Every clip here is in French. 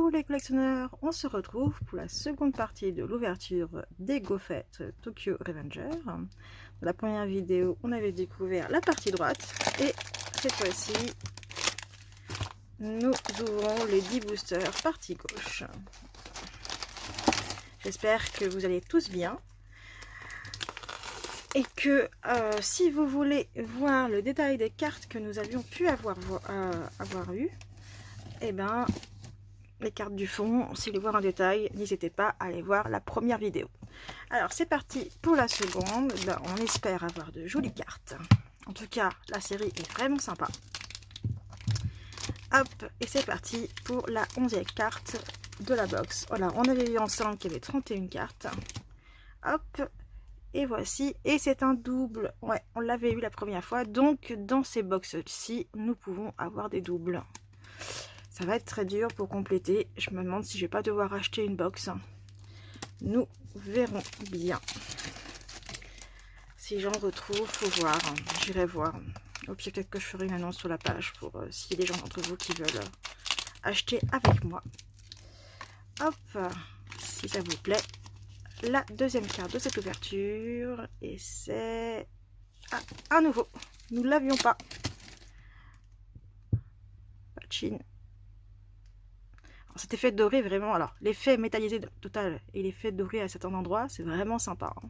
Hello les collectionneurs, on se retrouve pour la seconde partie de l'ouverture des gaufrettes Tokyo Revenger. Dans la première vidéo, on avait découvert la partie droite et cette fois-ci, nous ouvrons les 10 boosters partie gauche. J'espère que vous allez tous bien et que si vous voulez voir le détail des cartes que nous avions pu avoir eues, et ben les cartes du fond, si vous voulez voir en détail, n'hésitez pas à aller voir la première vidéo. Alors c'est parti pour la seconde. Ben, on espère avoir de jolies cartes. En tout cas, la série est vraiment sympa. Hop, et c'est parti pour la 11e carte de la box. Voilà, on avait vu ensemble qu'il y avait 31 cartes. Hop, et voici. Et c'est un double. Ouais, on l'avait eu la première fois. Donc dans ces boxes-ci, nous pouvons avoir des doubles. Ça va être très dur pour compléter. Je me demande si je vais pas devoir acheter une box. Nous verrons bien. Si j'en retrouve, faut voir. J'irai voir. Au pire, peut-être que je ferai une annonce sur la page pour s'il y a des gens d'entre vous qui veulent acheter avec moi. Hop, si ça vous plaît. La deuxième carte de cette ouverture. Et c'est à nouveau. Nous ne l'avions pas. Pachin. Cet effet doré, vraiment, alors l'effet métallisé total et l'effet doré à certains endroits, c'est vraiment sympa. Hein.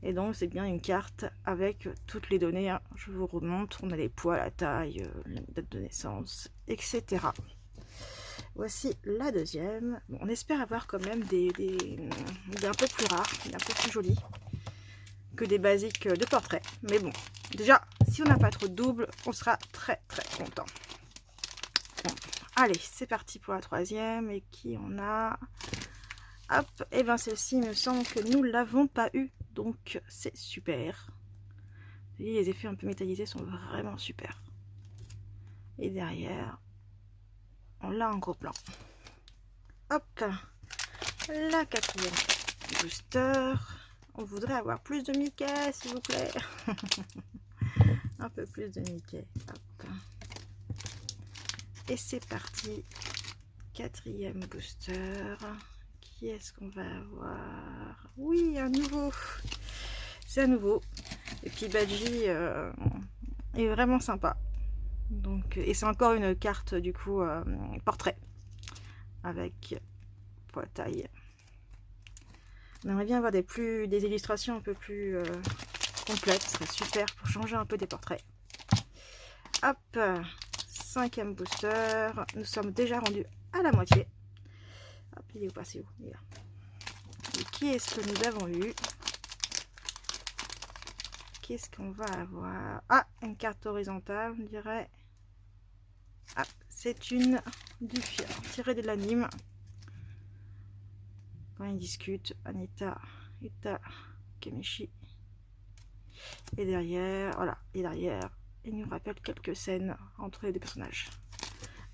Et donc c'est bien une carte avec toutes les données. Hein. Je vous remonte, on a les poids, la taille, la date de naissance, etc. Voici la deuxième. Bon, on espère avoir quand même des un peu plus rares, un peu plus jolis que des basiques de portrait. Mais bon, déjà, si on n'a pas trop de double, on sera très très content. Bon. Allez, c'est parti pour la troisième. Et qui on a? Hop, et bien celle-ci, il me semble que nous ne l'avons pas eu. Donc, c'est super. Vous voyez, les effets un peu métallisés sont vraiment super. Et derrière, on l'a en gros plan. Hop, la quatrième booster. On voudrait avoir plus de Mickey, s'il vous plaît. Un peu plus de Mickey. Hop. Et c'est parti, quatrième booster. Qui est-ce qu'on va avoir? Oui, un nouveau. C'est un nouveau. Et puis Badji est vraiment sympa. Donc, et c'est encore une carte du coup portrait avec poids taille. On aimerait bien avoir des illustrations un peu plus complètes. Ce serait super pour changer un peu des portraits. Hop. Cinquième booster, nous sommes déjà rendus à la moitié. Hop, il est où passé où? Il est là. Et qui est-ce que nous avons eu? Qu'est-ce qu'on va avoir? Ah, une carte horizontale, on dirait. Ah, c'est une du tirée de l'anime. Quand ils discutent, Anita, Ita, Kemichi. Et derrière, voilà, et derrière. Il nous rappelle quelques scènes entre les deux personnages.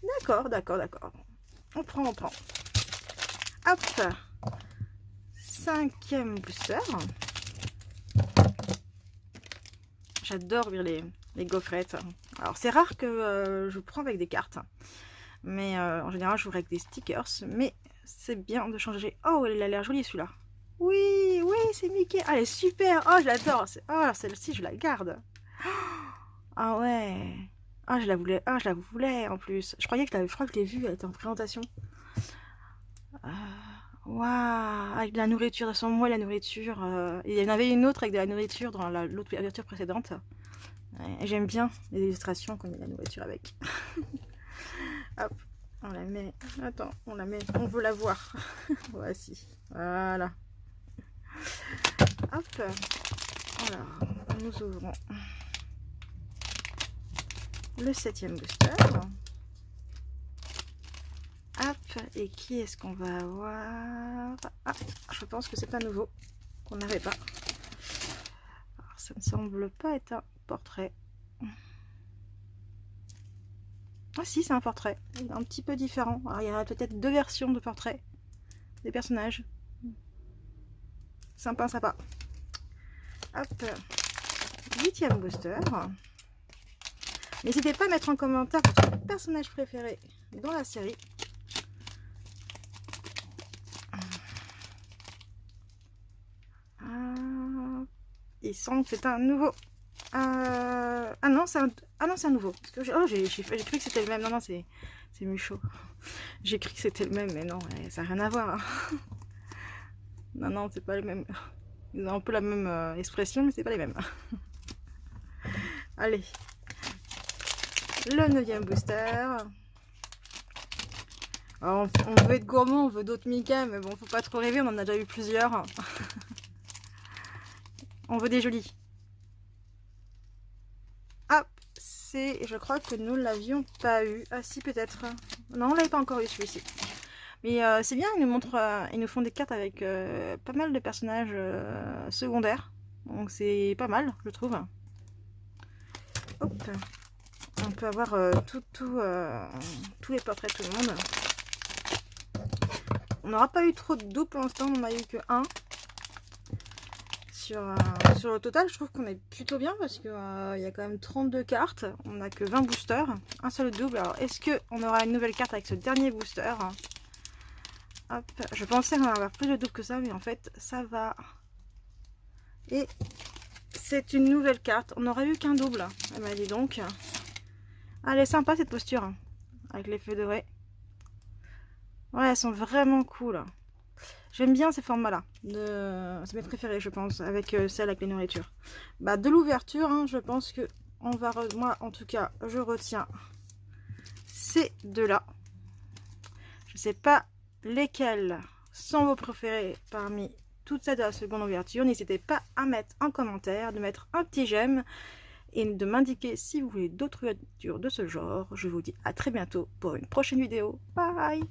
D'accord, d'accord, d'accord. On prend, on prend. Hop. Cinquième booster. J'adore ouvrir les gaufrettes. Alors, c'est rare que je prends avec des cartes. Mais en général, je ouvre avec des stickers. Mais c'est bien de changer. Oh, il a l'air joli celui-là. Oui, oui, c'est Mickey. Ah, elle est super. Oh, je l'adore. Oh, celle-ci, je la garde. Ah ouais. Ah, je la voulais. Ah, je la voulais en plus. Je crois que je l'ai vue, elle était en présentation. Waouh, avec de la nourriture, sans moi la nourriture. Il y en avait une autre avec de la nourriture dans l'autre ouverture précédente. Et j'aime bien les illustrations quand il y a de la nourriture avec. Hop, on la met. Attends, on la met. On veut la voir. Voici. Voilà. Hop. Alors, nous ouvrons le 7e booster. Hop, et qui est-ce qu'on va avoir? Ah, je pense que c'est un nouveau qu'on n'avait pas. Alors, ça ne semble pas être un portrait. Ah si, c'est un portrait. Il est un petit peu différent. Alors, il y a peut-être deux versions de portraits des personnages. Sympa, sympa. Hop, 8e booster. N'hésitez pas à mettre en commentaire votre personnage préféré dans la série. il semble que c'est un nouveau. Ah non, c'est un nouveau. Parce que oh, j'ai cru que c'était le même. Non, non, c'est Mucho. J'ai cru que c'était le même, mais non, ça n'a rien à voir. Hein. Non, non, c'est pas le même. Ils ont un peu la même expression, mais c'est pas les mêmes. Allez. Le 9e booster. Alors, on veut être gourmand, on veut d'autres Mickey, mais bon, faut pas trop rêver, on en a déjà eu plusieurs. On veut des jolis. Hop, je crois que nous l'avions pas eu. Ah si, peut-être. Non, on l'avait pas encore eu celui-ci. Mais c'est bien, ils nous font des cartes avec pas mal de personnages secondaires. Donc c'est pas mal, je trouve. Hop. On peut avoir tous les portraits de tout le monde. On n'aura pas eu trop de doubles pour l'instant, on n'en a eu que un. Sur le total, je trouve qu'on est plutôt bien parce qu'il y a quand même 32 cartes. On n'a que 20 boosters, un seul double. Alors, est-ce qu'on aura une nouvelle carte avec ce dernier booster? Hop, je pensais en avoir plus de doubles que ça, mais en fait, ça va. Et c'est une nouvelle carte. On n'aurait eu qu'un double. Elle m'a dit donc. Ah, elle est sympa cette posture, hein, avec les feux dorés. Ouais, elles sont vraiment cool. J'aime bien ces formats-là. C'est mes préférés, je pense, avec celles avec les nourritures. Bah, de l'ouverture, hein, je pense que on va... Moi, en tout cas, je retiens ces deux-là. Je sais pas lesquels sont vos préférés parmi toutes celles de la seconde ouverture. N'hésitez pas à mettre en commentaire, de mettre un petit j'aime et de m'indiquer si vous voulez d'autres ouvertures de ce genre. Je vous dis à très bientôt pour une prochaine vidéo. Bye!